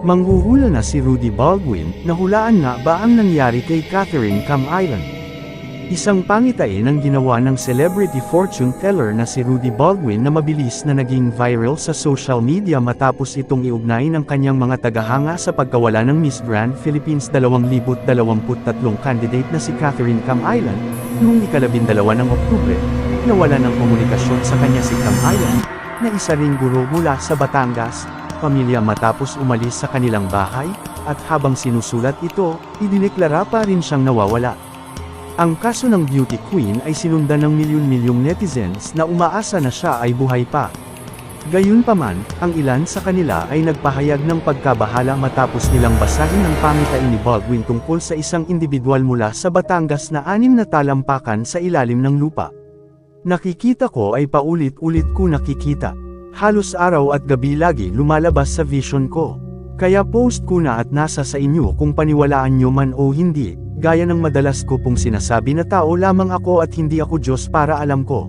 Manghuhula na si Rudy Baldwin, nahulaan nga ba ang nangyari kay Catherine Cam Island? Isang pangitain ang ginawa ng celebrity fortune teller na si Rudy Baldwin na mabilis na naging viral sa social media matapos itong iugnay ng kanyang mga tagahanga sa pagkawala ng Miss Grand Philippines 2023 candidate na si Catherine Cam Island, noong ika-12 ng Oktubre. Nawala ng komunikasyon sa kanya si Cam Island, na isa ring guro mula sa Batangas, pamilya matapos umalis sa kanilang bahay, at habang sinusulat ito, idineklara pa rin siyang nawawala. Ang kaso ng beauty queen ay sinundan ng milyon-milyong netizens na umaasa na siya ay buhay pa. Gayunpaman, ang ilan sa kanila ay nagpahayag ng pagkabahala matapos nilang basahin ang pangitain ni Baldwin tungkol sa isang individual mula sa Batangas na 6 na talampakan sa ilalim ng lupa. Nakikita ko ay paulit-ulit ko nakikita. Halos araw at gabi lagi lumalabas sa vision ko. Kaya post ko na at nasa sa inyo kung paniwalaan nyo man o hindi, gaya ng madalas ko pong sinasabi na tao lamang ako at hindi ako Diyos para alam ko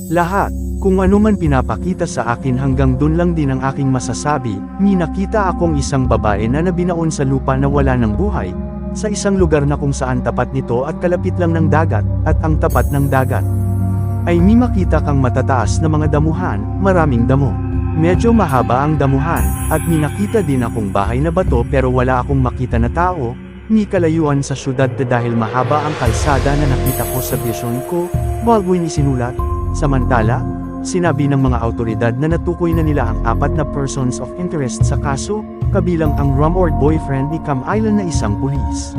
lahat. Kung ano man pinapakita sa akin hanggang dun lang din ang aking masasabi, nakita akong isang babae na nabinaon sa lupa na wala ng buhay, sa isang lugar na kung saan tapat nito at kalapit lang ng dagat, at ang tapat ng dagat ay makita kang matataas na mga damuhan, maraming damo. Medyo mahaba ang damuhan, at nakita din akong bahay na bato pero wala akong makita na tao, kalayuan sa syudad dahil mahaba ang kalsada na nakita ko sa vision ko, Baldwin isinulat. Samantala, sinabi ng mga awtoridad na natukoy na nila ang 4 na persons of interest sa kaso, kabilang ang rumored boyfriend ni Cam Island na isang pulis.